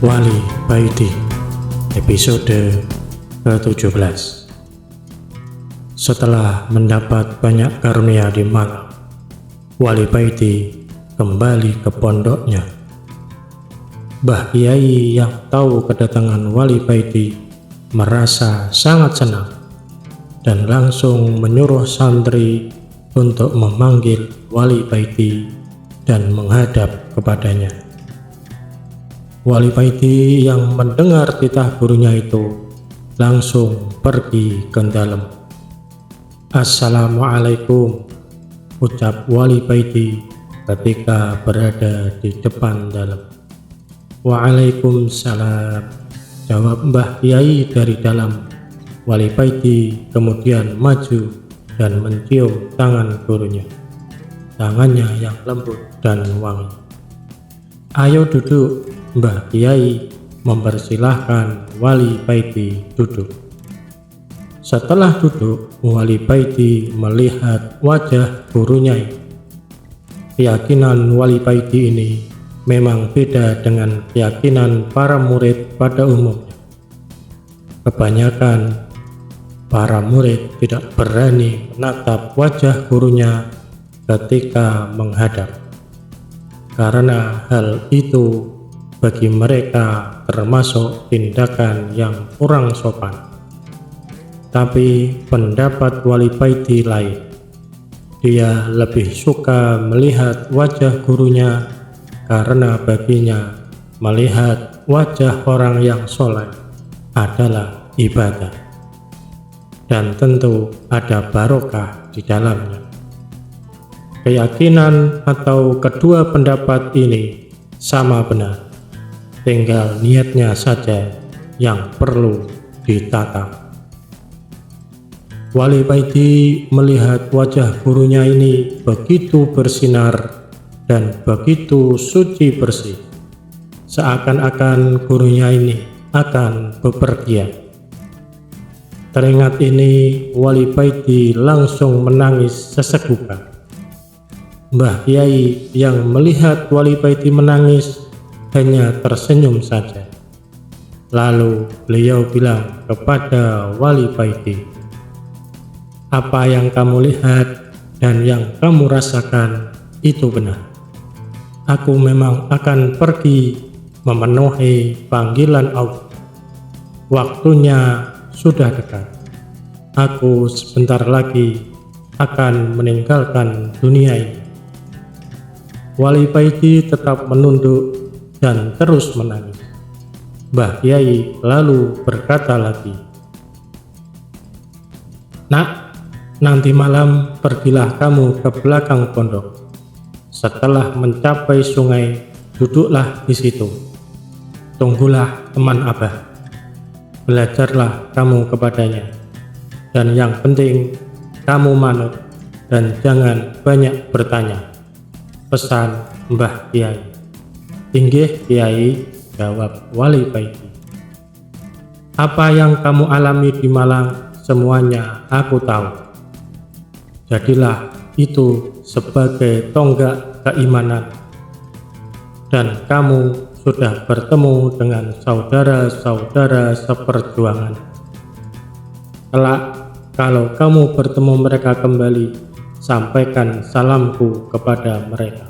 Wali Baiti episode ke-17. Setelah mendapat banyak karunia di Malang, Wali Baiti kembali ke pondoknya. Mbah Kiai yang tahu kedatangan Wali Baiti merasa sangat senang dan langsung menyuruh santri untuk memanggil Wali Baiti dan menghadap kepadanya. Wali Baiti yang mendengar titah gurunya itu langsung pergi ke dalam. Assalamualaikum, ucap Wali Baiti ketika berada di depan dalam. Waalaikumsalam, jawab Mbah Kiai dari dalam. Wali Baiti kemudian maju dan mencium tangan gurunya. Tangannya yang lembut dan wangi. Ayo duduk, Mbah Kiai mempersilahkan Wali Baiti duduk. Setelah duduk, Wali Baiti melihat wajah gurunya. Keyakinan Wali Baiti ini memang beda dengan keyakinan para murid pada umumnya. Kebanyakan para murid tidak berani menatap wajah gurunya ketika menghadap, karena hal itu bagi mereka termasuk tindakan yang kurang sopan. Tapi pendapat Wali Baiti lain. Dia lebih suka melihat wajah gurunya karena baginya melihat wajah orang yang soleh adalah ibadah, dan tentu ada barokah di dalamnya. Keyakinan atau kedua pendapat ini sama benar, tinggal niatnya saja yang perlu ditata. Wali Baiti melihat wajah gurunya ini begitu bersinar dan begitu suci bersih, seakan-akan gurunya ini akan bepergian. Teringat ini, Wali Baiti langsung menangis sesegukan. Mbah Kiai yang melihat Wali Baiti menangis hanya tersenyum saja. Lalu beliau bilang kepada Wali Baiti, "Apa yang kamu lihat dan yang kamu rasakan itu benar. Aku memang akan pergi memenuhi panggilan Allah. Waktunya sudah dekat. Aku sebentar lagi akan meninggalkan dunia ini." Wali Baiti tetap menunduk dan terus menangis. Mbah Kiai lalu berkata lagi, "Nak, nanti malam pergilah kamu ke belakang pondok. Setelah mencapai sungai, duduklah di situ. Tunggulah teman Abah. Belajarlah kamu kepadanya. Dan yang penting, kamu manut dan jangan banyak bertanya. Pesan Mbah Kiai." "Inggih Kiai," jawab Wali Baiti. "Apa yang kamu alami di Malang semuanya aku tahu. Jadilah itu sebagai tonggak keimanan. Dan kamu sudah bertemu dengan saudara-saudara seperjuangan. Kelak kalau kamu bertemu mereka kembali, sampaikan salamku kepada mereka."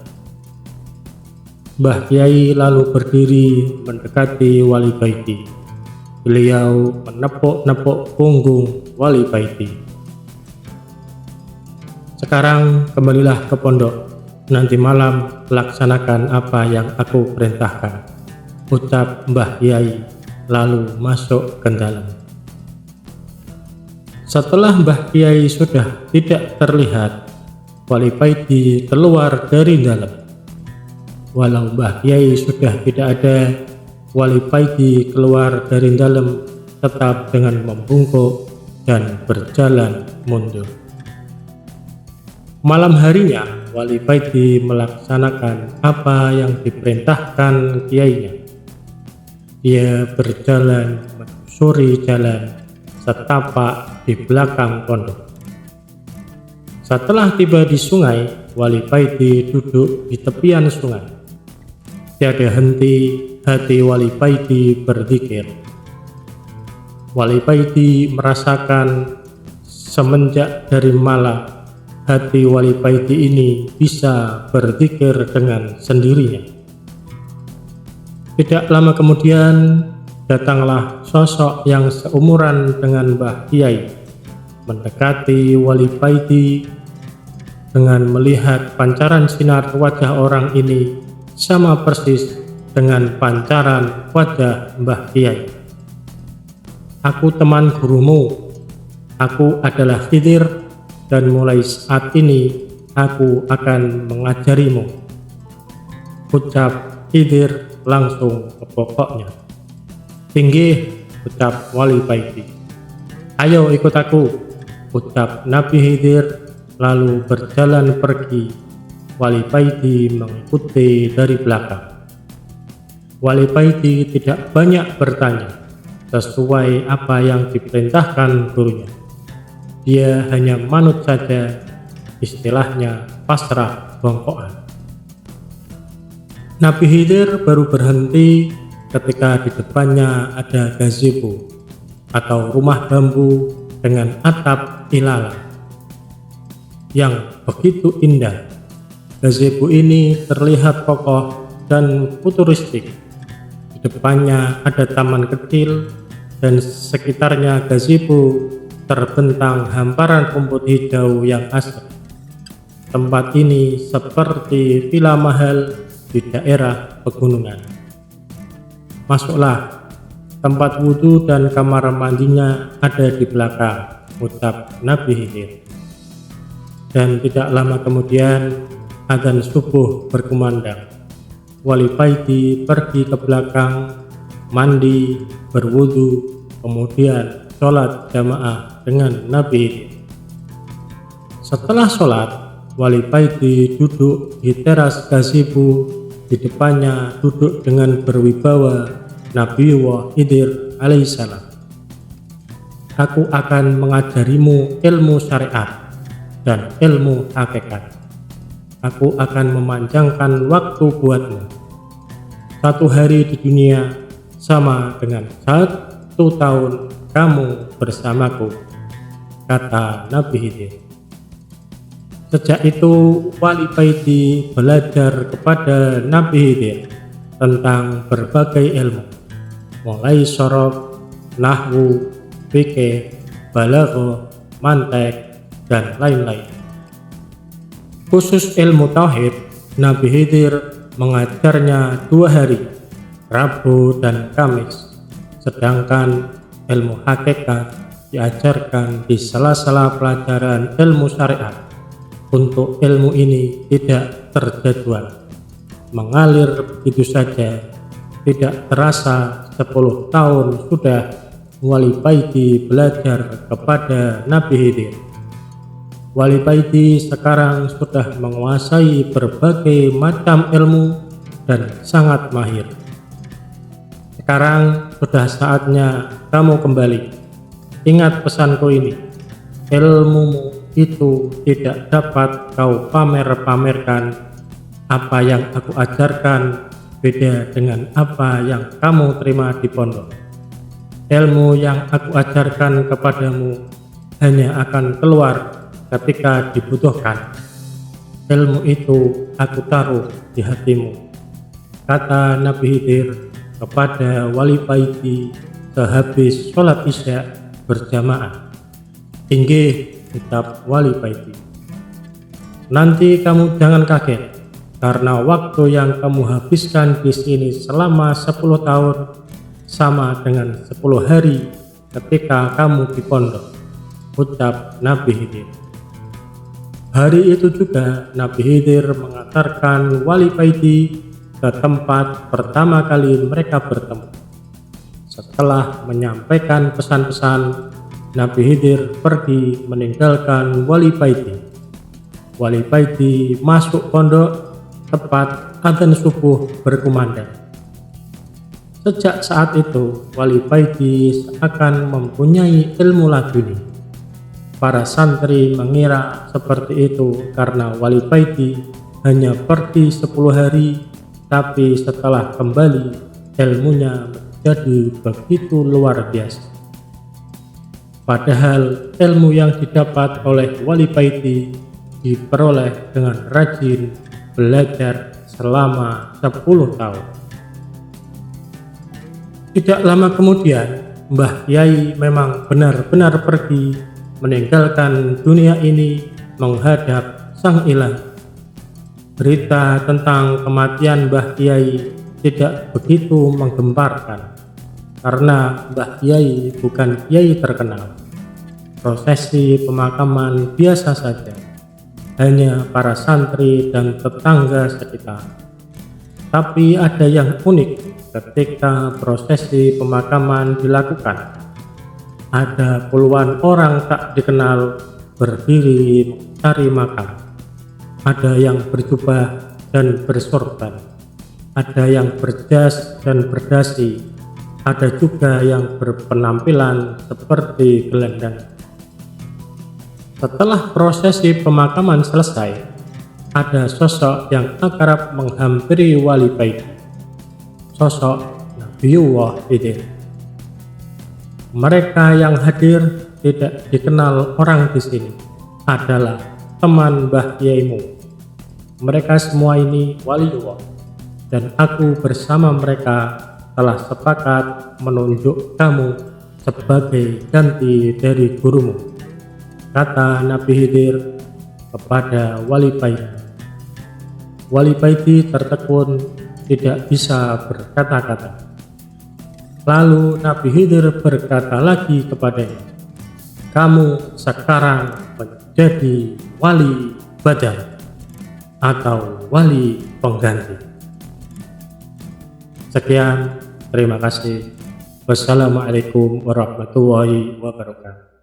Mbah Kiai lalu berdiri mendekati Wali Baiti. Beliau menepuk-nepuk punggung Wali Baiti. "Sekarang kembalilah ke pondok. Nanti malam laksanakan apa yang aku perintahkan," ucap Mbah Kiai lalu masuk ke dalam. Setelah Mbah Kiai sudah tidak terlihat, Wali Baiti keluar dari dalam. Walau Mbah Kiai sudah tidak ada, Wali Baiti keluar dari dalam tetap dengan membungkuk dan berjalan mundur. Malam harinya, Wali Baiti melaksanakan apa yang diperintahkan kiainya. Dia berjalan menyusuri jalan setapak di belakang pondok. Setelah tiba di sungai, Wali Baiti duduk di tepian sungai. Tiada henti hati Wali Paidi berzikir. Wali Paidi merasakan semenjak dari malam hati Wali Paidi ini bisa berzikir dengan sendirinya. Tidak lama kemudian datanglah sosok yang seumuran dengan Mbah Kiai mendekati Wali Paidi. Dengan melihat pancaran sinar wajah orang ini sama persis dengan pancaran wajah Mbah Kiai. Aku teman gurumu, aku adalah Khidir, dan mulai saat ini aku akan mengajarimu. Ucap Khidir langsung ke pokoknya. Tinggi, ucap Wali Paidi. Ayo ikut aku, ucap Nabi Khidir, lalu berjalan pergi. Wali Paidi mengikuti dari belakang. Wali Paidi tidak banyak bertanya sesuai apa yang diperintahkan gurunya. Dia hanya manut saja, istilahnya pasrah bongkoan. Nabi Khidir baru berhenti ketika di depannya ada gazebo atau rumah bambu dengan atap ilalang yang begitu indah. Gazebo ini terlihat kokoh dan futuristik. Di depannya ada taman kecil dan sekitarnya gazebo terbentang hamparan rumput hijau yang asri. Tempat ini seperti villa mahal di daerah pegunungan. Masuklah, tempat wudhu dan kamar mandinya ada di belakang, ucap Nabi Khidir. Dan tidak lama kemudian adzan subuh berkumandang. Wali Paidi pergi ke belakang, mandi, berwudu, kemudian sholat jamaah dengan Nabi Khidir. Setelah sholat, Wali Paidi duduk di teras gazebo. Di depannya duduk dengan berwibawa Nabiullah Khidir alaihissalam. Aku akan mengajarimu ilmu syariat dan ilmu hakikat. Aku akan memanjangkan waktu buatmu. 1 hari di dunia sama dengan 1 tahun kamu bersamaku, kata Nabi Khidir. Sejak itu Wali Paidi belajar kepada Nabi Khidir tentang berbagai ilmu, mulai sorof, nahwu, fikih, balaghah, mantek, dan lain-lain. Khusus ilmu tauhid, Nabi Khidir mengajarnya 2 hari, Rabu dan Kamis, sedangkan ilmu hakikat diajarkan di sela-sela pelajaran ilmu syariat. Untuk ilmu ini tidak terjadwal, mengalir begitu saja. Tidak terasa 10 tahun sudah Wali Paidi belajar kepada Nabi Khidir. Wali Paidi sekarang sudah menguasai berbagai macam ilmu dan sangat mahir. Sekarang sudah saatnya kamu kembali. Ingat pesanku ini, ilmumu itu tidak dapat kau pamer-pamerkan. Apa yang aku ajarkan beda dengan apa yang kamu terima di pondok. Ilmu yang aku ajarkan kepadamu hanya akan keluar ketika dibutuhkan. Ilmu itu aku taruh di hatimu, kata Nabi Khidir kepada Wali Paidi sehabis sholat isya berjamaah. Inggih, ucap Wali Paidi. Nanti kamu jangan kaget, karena waktu yang kamu habiskan di sini selama 10 tahun sama dengan 10 hari ketika kamu di pondok, ucap Nabi Khidir. Hari itu juga Nabi Khidir mengantarkan Wali Paidi ke tempat pertama kali mereka bertemu. Setelah menyampaikan pesan-pesan, Nabi Khidir pergi meninggalkan Wali Paidi. Wali Paidi masuk pondok tepat adzan subuh berkumandang. Sejak saat itu, Wali Paidi seakan mempunyai ilmu laduni. Para santri mengira seperti itu karena Wali Paidi hanya pergi 10 hari, tapi setelah kembali, ilmunya menjadi begitu luar biasa. Padahal ilmu yang didapat oleh Wali Paiti diperoleh dengan rajin belajar selama 10 tahun. Tidak lama kemudian, Mbah Yai memang benar-benar pergi meninggalkan dunia ini menghadap Sang Ilahi. Berita tentang kematian Mbah Yai tidak begitu menggemparkan, karena Mbah Yai bukan kiai terkenal. Prosesi pemakaman biasa saja, hanya para santri dan tetangga sekitar. Tapi ada yang unik ketika prosesi pemakaman dilakukan. Ada puluhan orang tak dikenal berdiri mencari makam. Ada yang berjubah dan bersorban, ada yang berjas dan berdasi, ada juga yang berpenampilan seperti gelandang. Setelah prosesi pemakaman selesai, ada sosok yang akrab menghampiri Wali Paiti, sosok Nabiullah Khidir. Mereka yang hadir tidak dikenal orang di sini, adalah teman Mbah Yaimu. Mereka semua ini waliullah, dan aku bersama mereka telah sepakat menunjuk kamu sebagai ganti dari gurumu, kata Nabi Khidir kepada Wali Paiti. Wali Paiti tertekun, tidak bisa berkata-kata. Lalu Nabi Khidir berkata lagi kepadanya, kamu sekarang menjadi wali badal atau wali pengganti. Sekian, terima kasih. Wassalamualaikum warahmatullahi wabarakatuh.